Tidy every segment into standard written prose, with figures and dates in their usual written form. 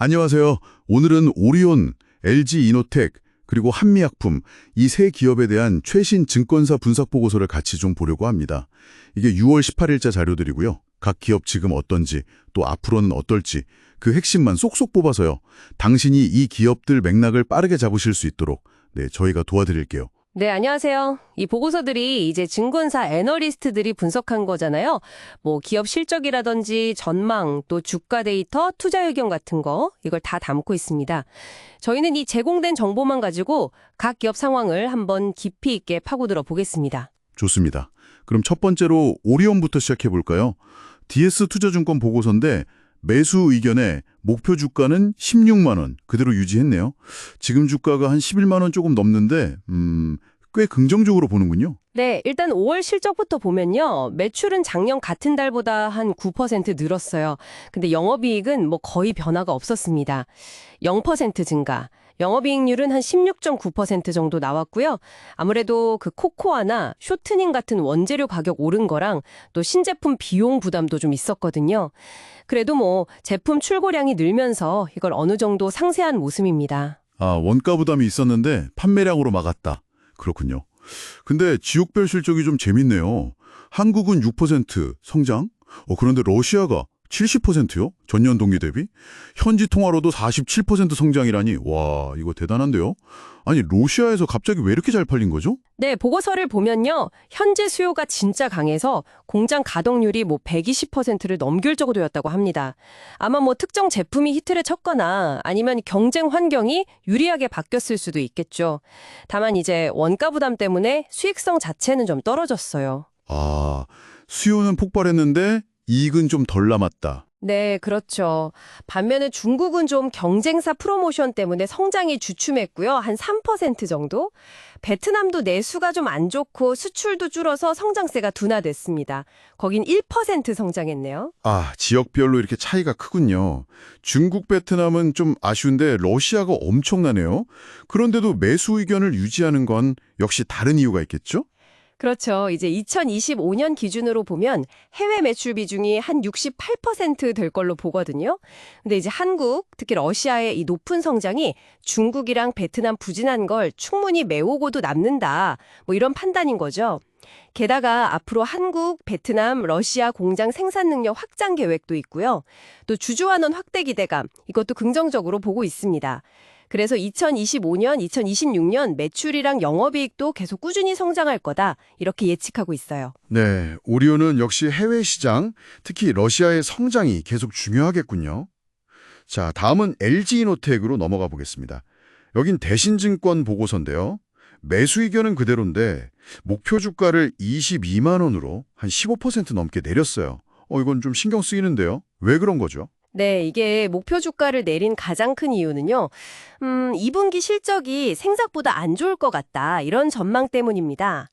안녕하세요. 오늘은 오리온, LG이노텍, 그리고 한미약품 이 세 기업에 대한 최신 증권사 분석 보고서를 같이 좀 보려고 합니다. 이게 6월 18일자 자료들이고요. 각 기업 지금 어떤지, 또 앞으로는 어떨지 그 핵심만 쏙쏙 뽑아서요. 당신이 이 기업들 맥락을 빠르게 잡으실 수 있도록 저희가 도와드릴게요. 네, 안녕하세요. 이 보고서들이 이제 증권사 애널리스트들이 분석한 거잖아요. 뭐 기업 실적이라든지 전망, 또 주가 데이터, 투자 의견 같은 거 이걸 다 담고 있습니다. 저희는 이 제공된 정보만 가지고 각 기업 상황을 한번 깊이 있게 파고들어 보겠습니다. 좋습니다. 그럼 첫 번째로 오리온부터 시작해 볼까요? DS투자증권 보고서인데 매수 의견에 목표 주가는 16만 원 그대로 유지했네요. 지금 주가가 한 11만 원 조금 넘는데 꽤 긍정적으로 보는군요. 네, 일단 5월 실적부터 보면요. 매출은 작년 같은 달보다 한 9% 늘었어요. 근데 영업이익은 뭐 거의 변화가 없었습니다. 0% 증가. 영업이익률은 한 16.9% 정도 나왔고요. 아무래도 그 코코아나 쇼트닝 같은 원재료 가격 오른 거랑 또 신제품 비용 부담도 좀 있었거든요. 그래도 뭐 제품 출고량이 늘면서 이걸 어느 정도 상쇄한 모습입니다. 아, 원가 부담이 있었는데 판매량으로 막았다. 그렇군요. 근데 지역별 실적이 좀 재밌네요. 한국은 6% 성장? 그런데 러시아가 70%요? 전년 동기 대비? 현지 통화로도 47% 성장이라니 와, 이거 대단한데요? 아니, 러시아에서 갑자기 왜 이렇게 잘 팔린 거죠? 네, 보고서를 보면요. 현재 수요가 진짜 강해서 공장 가동률이 뭐 120%를 넘길 정도였다고 합니다. 아마 뭐 특정 제품이 히트를 쳤거나 아니면 경쟁 환경이 유리하게 바뀌었을 수도 있겠죠. 다만 이제 원가 부담 때문에 수익성 자체는 좀 떨어졌어요. 아, 수요는 폭발했는데 이익은 좀 덜 남았다. 네, 그렇죠. 반면에 중국은 좀 경쟁사 프로모션 때문에 성장이 주춤했고요. 한 3% 정도. 베트남도 내수가 좀 안 좋고 수출도 줄어서 성장세가 둔화됐습니다. 거긴 1% 성장했네요. 아, 지역별로 이렇게 차이가 크군요. 중국, 베트남은 좀 아쉬운데 러시아가 엄청나네요. 그런데도 매수 의견을 유지하는 건 역시 다른 이유가 있겠죠? 그렇죠. 이제 2025년 기준으로 보면 해외 매출 비중이 한 68%될 걸로 보거든요. 근데 이제 한국, 특히 러시아의 이 높은 성장이 중국이랑 베트남 부진한 걸 충분히 메우고도 남는다. 뭐 이런 판단인 거죠. 게다가 앞으로 한국, 베트남, 러시아 공장 생산 능력 확장 계획도 있고요. 또 주주환원 확대 기대감, 이것도 긍정적으로 보고 있습니다. 그래서 2025년, 2026년 매출이랑 영업이익도 계속 꾸준히 성장할 거다. 이렇게 예측하고 있어요. 네, 오리온은 역시 해외 시장, 특히 러시아의 성장이 계속 중요하겠군요. 자, 다음은 LG이노텍으로 넘어가 보겠습니다. 여긴 대신증권 보고서인데요. 매수 의견은 그대로인데 목표 주가를 22만 원으로 한 15% 넘게 내렸어요. 이건 좀 신경 쓰이는데요. 왜 그런 거죠? 네, 이게 목표 주가를 내린 가장 큰 이유는요. 2분기 실적이 생각보다 안 좋을 것 같다. 이런 전망 때문입니다.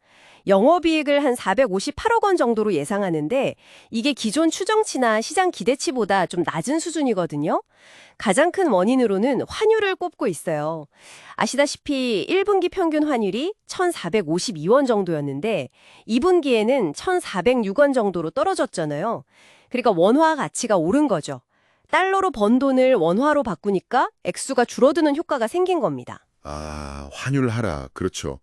영업이익을 한 458억 원 정도로 예상하는데 이게 기존 추정치나 시장 기대치보다 좀 낮은 수준이거든요. 가장 큰 원인으로는 환율을 꼽고 있어요. 아시다시피 1분기 평균 환율이 1,452원 정도였는데 2분기에는 1,406원 정도로 떨어졌잖아요. 그러니까 원화 가치가 오른 거죠. 달러로 번 돈을 원화로 바꾸니까 액수가 줄어드는 효과가 생긴 겁니다. 아, 환율 하락. 그렇죠.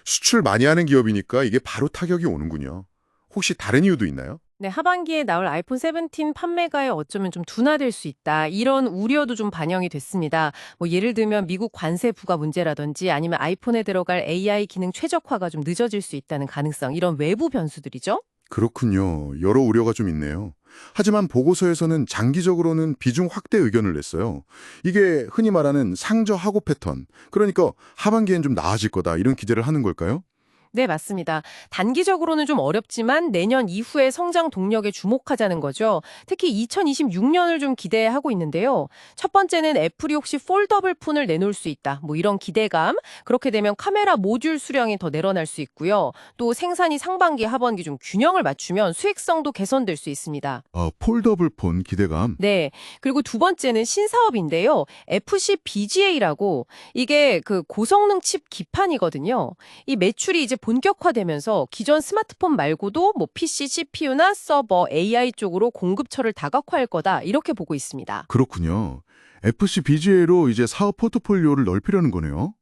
수출 많이 하는 기업이니까 이게 바로 타격이 오는군요. 혹시 다른 이유도 있나요? 네, 하반기에 나올 아이폰 17 판매가에 어쩌면 좀 둔화될 수 있다. 이런 우려도 좀 반영이 됐습니다. 뭐 예를 들면 미국 관세 부과 문제라든지 아니면 아이폰에 들어갈 AI 기능 최적화가 좀 늦어질 수 있다는 가능성. 이런 외부 변수들이죠. 그렇군요. 여러 우려가 좀 있네요. 하지만 보고서에서는 장기적으로는 비중 확대 의견을 냈어요. 이게 흔히 말하는 상저하고 패턴, 그러니까 하반기엔 좀 나아질 거다 이런 기대를 하는 걸까요? 네, 맞습니다. 단기적으로는 좀 어렵지만 내년 이후의 성장 동력에 주목하자는 거죠. 특히 2026년을 좀 기대하고 있는데요. 첫 번째는 애플이 혹시 폴더블 폰을 내놓을 수 있다. 뭐 이런 기대감. 그렇게 되면 카메라 모듈 수량이 더 늘어날 수 있고요. 또 생산이 상반기, 하반기 좀 균형을 맞추면 수익성도 개선될 수 있습니다. 폴더블 폰 기대감. 네. 그리고 두 번째는 신사업인데요. FC BGA라고 이게 그 고성능 칩 기판이거든요. 이 매출이 이제 본격화되면서 기존 스마트폰 말고도 뭐 PC, CPU나 서버, AI 쪽으로 공급처를 다각화할 거다 이렇게 보고 있습니다. 그렇군요. FCBGA로 이제 사업 포트폴리오를 넓히려는 거네요.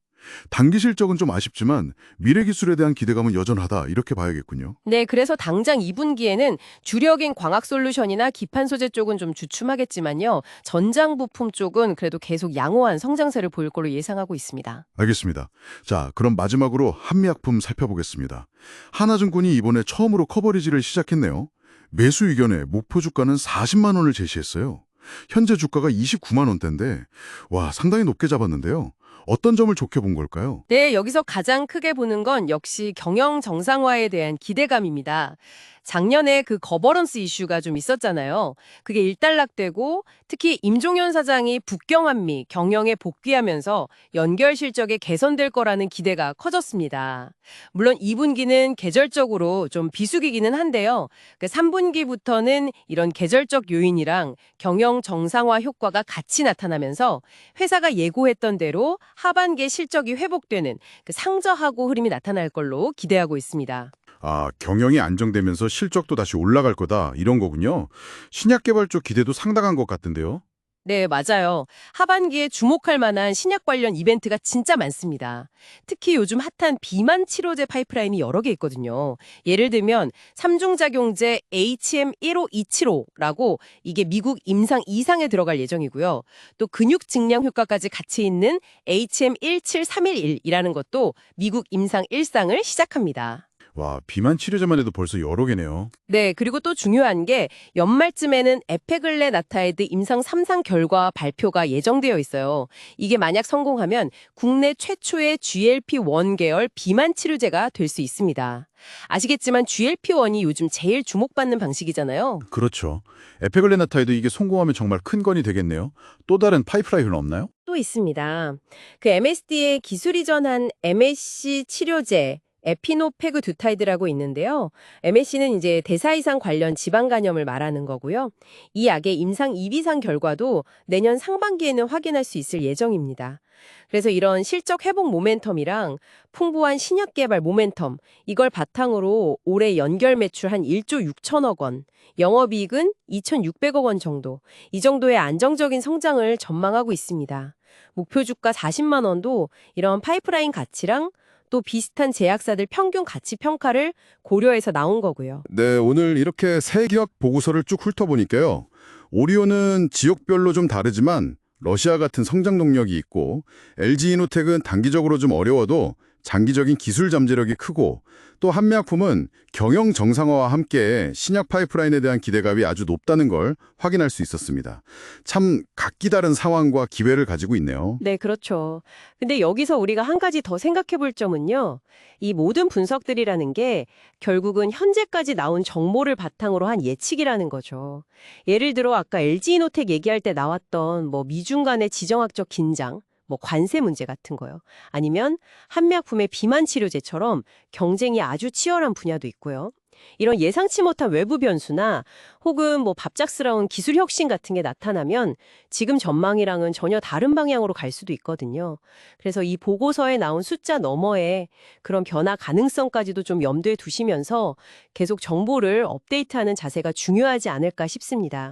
단기 실적은 좀 아쉽지만 미래 기술에 대한 기대감은 여전하다 이렇게 봐야겠군요. 네, 그래서 당장 2분기에는 주력인 광학 솔루션이나 기판 소재 쪽은 좀 주춤하겠지만요. 전장 부품 쪽은 그래도 계속 양호한 성장세를 보일 걸로 예상하고 있습니다. 알겠습니다. 자, 그럼 마지막으로 한미약품 살펴보겠습니다. 하나증권이 이번에 처음으로 커버리지를 시작했네요. 매수 의견에 목표 주가는 40만 원을 제시했어요. 현재 주가가 29만 원대인데 와, 상당히 높게 잡았는데요. 어떤 점을 좋게 본 걸까요? 네, 여기서 가장 크게 보는 건 역시 경영 정상화에 대한 기대감입니다. 작년에 그 거버넌스 이슈가 좀 있었잖아요. 그게 일단락되고 특히 임종현 사장이 북경한미 경영에 복귀하면서 연결 실적에 개선될 거라는 기대가 커졌습니다. 물론 2분기는 계절적으로 좀 비수기기는 한데요. 3분기부터는 이런 계절적 요인이랑 경영 정상화 효과가 같이 나타나면서 회사가 예고했던 대로 하반기에 실적이 회복되는 그 상저하고 흐름이 나타날 걸로 기대하고 있습니다. 아, 경영이 안정되면서 실적도 다시 올라갈 거다 이런 거군요. 신약 개발 쪽 기대도 상당한 것 같은데요. 네, 맞아요. 하반기에 주목할 만한 신약 관련 이벤트가 진짜 많습니다. 특히 요즘 핫한 비만 치료제 파이프라인이 여러 개 있거든요. 예를 들면 삼중작용제 HM15275라고 이게 미국 임상 2상에 들어갈 예정이고요. 또 근육 증량 효과까지 같이 있는 HM17311이라는 것도 미국 임상 1상을 시작합니다. 와, 비만 치료제만 해도 벌써 여러 개네요. 네, 그리고 또 중요한 게 연말쯤에는 에페글레나타이드 임상 3상 결과 발표가 예정되어 있어요. 이게 만약 성공하면 국내 최초의 GLP-1 계열 비만 치료제가 될 수 있습니다. 아시겠지만 GLP-1이 요즘 제일 주목받는 방식이잖아요. 그렇죠. 에페글레나타이드 이게 성공하면 정말 큰 건이 되겠네요. 또 다른 파이프라인은 없나요? 또 있습니다. 그 MSD의 기술 이전한 MSC 치료제 에피노페그두타이드라고 있는데요. MSC는 이제 대사 이상 관련 지방 간염을 말하는 거고요. 이 약의 임상 2비상 결과도 내년 상반기에는 확인할 수 있을 예정입니다. 그래서 이런 실적 회복 모멘텀이랑 풍부한 신약 개발 모멘텀, 이걸 바탕으로 올해 연결 매출 한 1조 6천억 원, 영업이익은 2,600억 원 정도, 이 정도의 안정적인 성장을 전망하고 있습니다. 목표 주가 40만 원도 이런 파이프라인 가치랑 또 비슷한 제약사들 평균 가치 평가를 고려해서 나온 거고요. 네, 오늘 이렇게 세 기업 보고서를 쭉 훑어보니까요. 오리온은 지역별로 좀 다르지만 러시아 같은 성장 동력이 있고 LG이노텍은 단기적으로 좀 어려워도 장기적인 기술 잠재력이 크고 또 한미약품은 경영 정상화와 함께 신약 파이프라인에 대한 기대감이 아주 높다는 걸 확인할 수 있었습니다. 참 각기 다른 상황과 기회를 가지고 있네요. 네, 그렇죠. 근데 여기서 우리가 한 가지 더 생각해 볼 점은요. 이 모든 분석들이라는 게 결국은 현재까지 나온 정보를 바탕으로 한 예측이라는 거죠. 예를 들어 아까 LG이노텍 얘기할 때 나왔던 뭐 미중 간의 지정학적 긴장, 뭐 관세 문제 같은 거요. 아니면 한미약품의 비만 치료제처럼 경쟁이 아주 치열한 분야도 있고요. 이런 예상치 못한 외부 변수나 혹은 뭐 갑작스러운 기술 혁신 같은 게 나타나면 지금 전망이랑은 전혀 다른 방향으로 갈 수도 있거든요. 그래서 이 보고서에 나온 숫자 너머에 그런 변화 가능성까지도 좀 염두에 두시면서 계속 정보를 업데이트하는 자세가 중요하지 않을까 싶습니다.